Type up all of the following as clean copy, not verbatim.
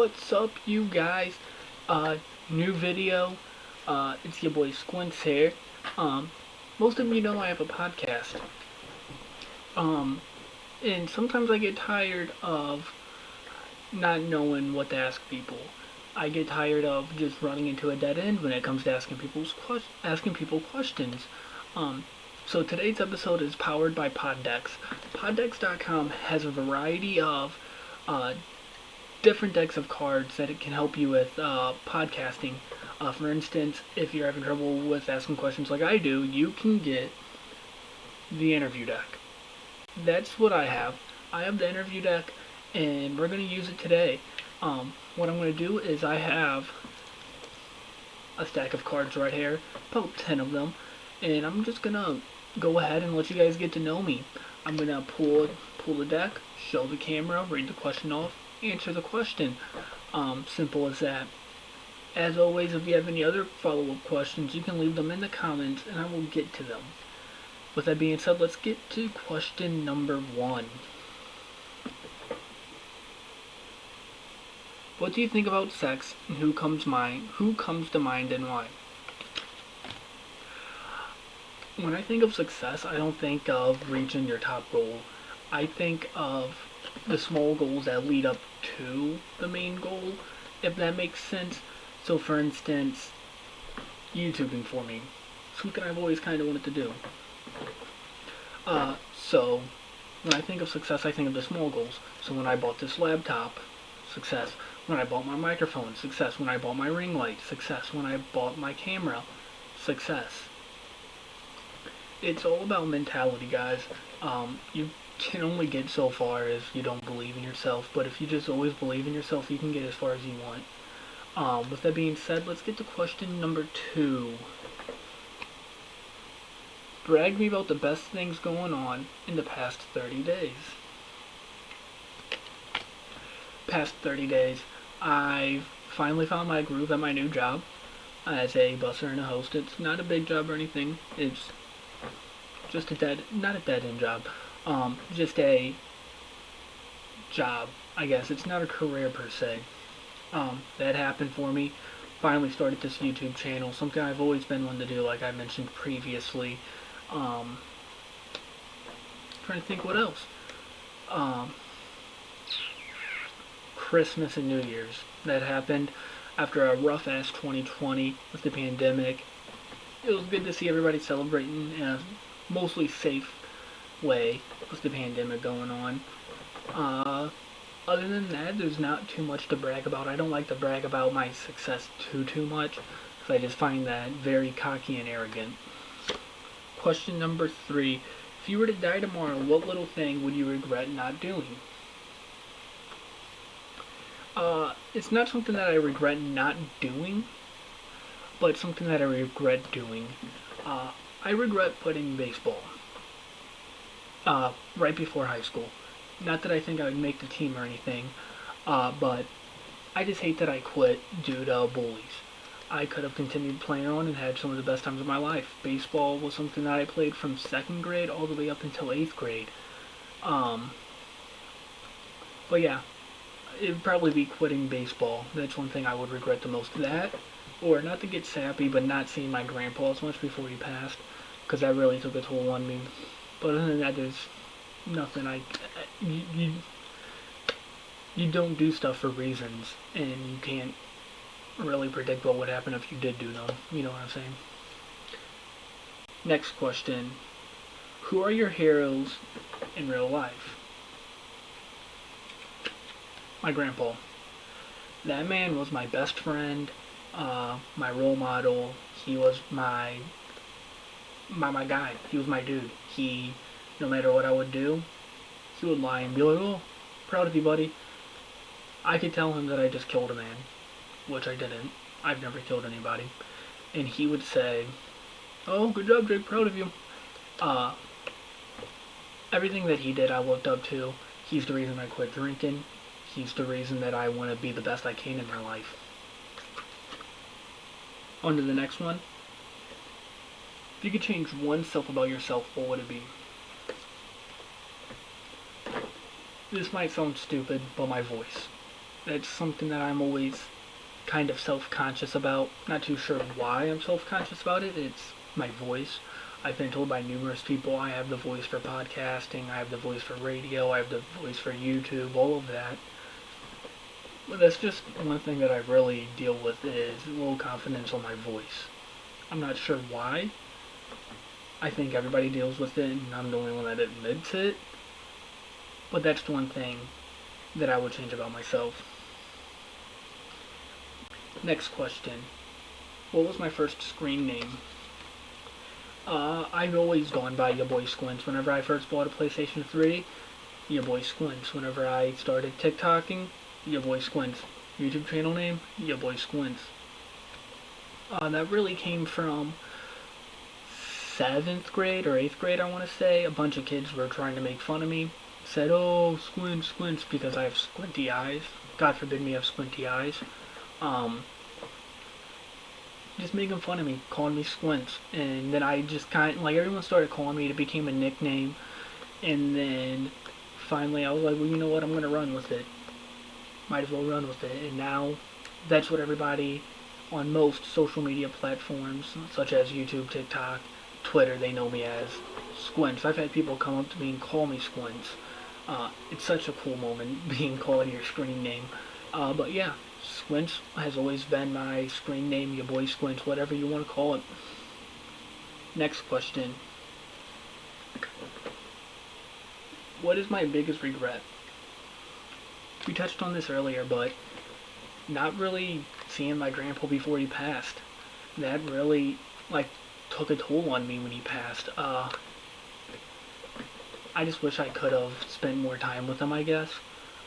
What's up, you guys? New video. It's your boy Squints here. Most of you know I have a podcast. And sometimes I get tired of not knowing what to ask people. I get tired of just running into a dead end when it comes to asking people questions. So today's episode is powered by Podecks. Podecks.com has a variety of different decks of cards that it can help you with podcasting. For instance, if you're having trouble with asking questions like I do, you can get the interview deck. That's what I have. I have the interview deck, and we're going to use it today. What I'm going to do is I have a stack of cards right here, about 10 of them, and I'm just going to go ahead and let you guys get to know me. I'm going to pull the deck, show the camera, read the question off, answer the question. Simple as that. As always, if you have any other follow-up questions, you can leave them in the comments and I will get to them. With that being said, let's get to question number 1. What do you think about sex, and who comes to mind and why? When I think of success, I don't think of reaching your top goal. I think of the small goals that lead up to the main goal, if that makes sense. So for instance, YouTubing for me, something I've always kind of wanted to do. So when I think of success, I think of the small goals. So when I bought this laptop, success. When I bought my microphone, success. When I bought my ring light, success. When I bought my camera, success. It's all about mentality, guys. You can only get so far if you don't believe in yourself, but if you just always believe in yourself, you can get as far as you want. With that being said, let's get to question number 2. Brag me about the best things going on in the past 30 days. Past 30 days, I've finally found my groove at my new job as a busser and a host. It's not a big job or anything. It's just not a dead-end job. Just a job, I guess. It's not a career per se. That happened for me. Finally started this YouTube channel, something I've always been wanting to do, like I mentioned previously. Trying to think what else. Christmas and New Year's. That happened after a rough-ass 2020 with the pandemic. It was good to see everybody celebrating in a mostly safe way with the pandemic going on. Other than that, there's not too much to brag about. I don't like to brag about my success too much, because I just find that very cocky and arrogant. Question number 3. If you were to die tomorrow, what little thing would you regret not doing? It's not something that I regret not doing, but something that I regret doing. I regret putting baseball right before high school. Not that I think I would make the team or anything, but I just hate that I quit due to bullies. I could have continued playing on and had some of the best times of my life. Baseball was something that I played from 2nd grade all the way up until 8th grade. But yeah, it would probably be quitting baseball. That's one thing I would regret the most. That, or not to get sappy, but not seeing my grandpa as much before he passed, because that really took a toll on me. But other than that, there's nothing. You don't do stuff for reasons, and you can't really predict what would happen if you did do them. You know what I'm saying? Next question. Who are your heroes in real life? My grandpa. That man was my best friend, my role model. He was my guy. He was my dude. No matter what I would do, he would lie and be like, "Oh, proud of you, buddy." I could tell him that I just killed a man, which I didn't. I've never killed anybody. And he would say, "Oh, good job, Jake, proud of you." Everything that he did, I looked up to. He's the reason I quit drinking. He's the reason that I want to be the best I can in my life. On to the next one. If you could change one self about yourself, what would it be? This might sound stupid, but my voice. That's something that I'm always kind of self-conscious about. Not too sure why I'm self-conscious about it. It's my voice. I've been told by numerous people I have the voice for podcasting, I have the voice for radio, I have the voice for YouTube, all of that. But that's just one thing that I really deal with is low confidence on my voice. I'm not sure why. I think everybody deals with it and I'm the only one that admits it. But that's the one thing that I would change about myself. Next question. What was my first screen name? I've always gone by your boy Squints. Whenever I first bought a PlayStation 3, your boy Squints. Whenever I started TikToking, your boy Squints. YouTube channel name, your boy Squints. That really came from 7th grade or 8th grade, I want to say. A bunch of kids were trying to make fun of me. Said, oh, Squints, Squints, because I have squinty eyes. God forbid me have squinty eyes. Just making fun of me, calling me Squints. And then I just kind of, like, everyone started calling me. It became a nickname. And then finally I was like, well, you know what, I'm going to run with it. Might as well run with it. And now that's what everybody on most social media platforms, such as YouTube, TikTok, Twitter, they know me as Squints. I've had people come up to me and call me Squints. It's such a cool moment being called your screen name. But yeah, Squints has always been my screen name, your boy Squints, whatever you want to call it. Next question. What is my biggest regret? We touched on this earlier, but not really seeing my grandpa before he passed. That really, like, took a toll on me when he passed. I just wish I could have spent more time with him, I guess.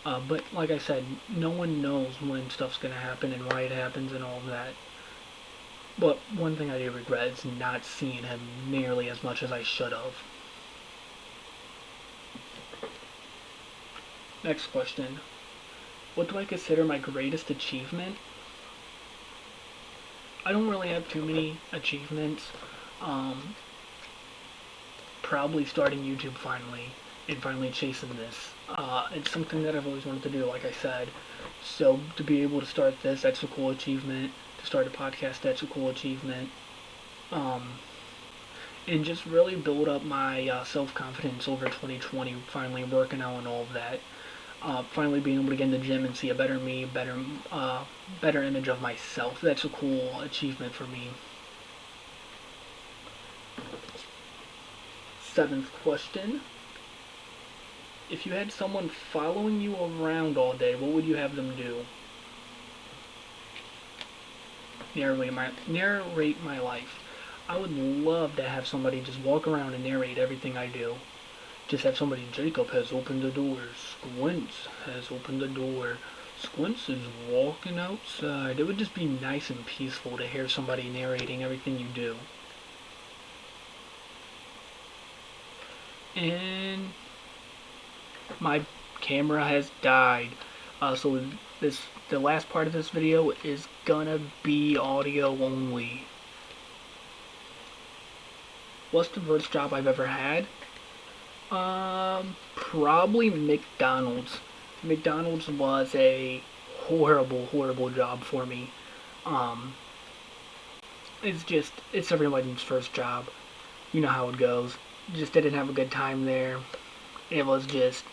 But like I said, no one knows when stuff's gonna happen and why it happens and all of that. But one thing I do regret is not seeing him nearly as much as I should have. Next question. What do I consider my greatest achievement? I don't really have too many achievements. Probably starting YouTube finally, and finally chasing this. It's something that I've always wanted to do, like I said. So to be able to start this, that's a cool achievement. To start a podcast, that's a cool achievement. And just really build up my self-confidence over 2020, finally working out and all of that. Finally being able to get in the gym and see a better me, better image of myself. That's a cool achievement for me. 7th question. If you had someone following you around all day, what would you have them do? Narrate my life. I would love to have somebody just walk around and narrate everything I do. Just have somebody, Jacob has opened the door, Squints has opened the door, Squints is walking outside. It would just be nice and peaceful to hear somebody narrating everything you do. And my camera has died. So the last part of this video is gonna be audio only. What's the worst job I've ever had? Probably McDonald's. McDonald's was a horrible job for me. It's everyone's first job. You know how it goes. Just didn't have a good time there. It was just,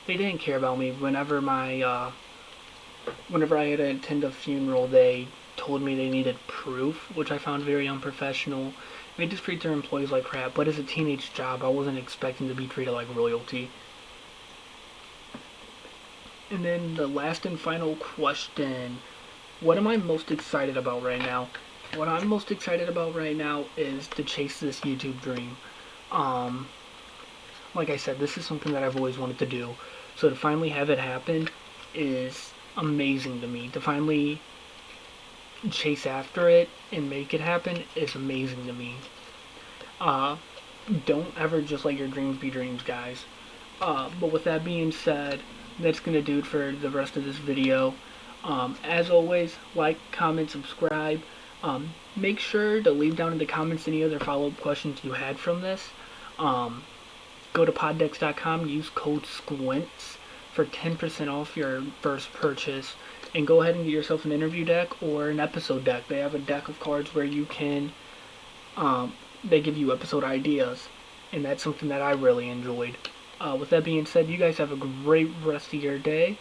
they didn't care about me. Whenever I had to attend a funeral, they told me they needed proof, which I found very unprofessional. They just treat their employees like crap, but as a teenage job, I wasn't expecting to be treated like royalty. And then the last and final question, what am I most excited about right now? What I'm most excited about right now is to chase this YouTube dream. Like I said, this is something that I've always wanted to do. So to finally have it happen is amazing to me. To finally chase after it and make it happen is amazing to me. Don't ever just let your dreams be dreams, guys. But with that being said, that's gonna do it for the rest of this video. As always, like, comment, subscribe. Make sure to leave down in the comments any other follow-up questions you had from this. Go to podecks.com, use code SQUINTS for 10% off your first purchase. And go ahead and get yourself an interview deck or an episode deck. They have a deck of cards where you can, they give you episode ideas. And that's something that I really enjoyed. With that being said, you guys have a great rest of your day.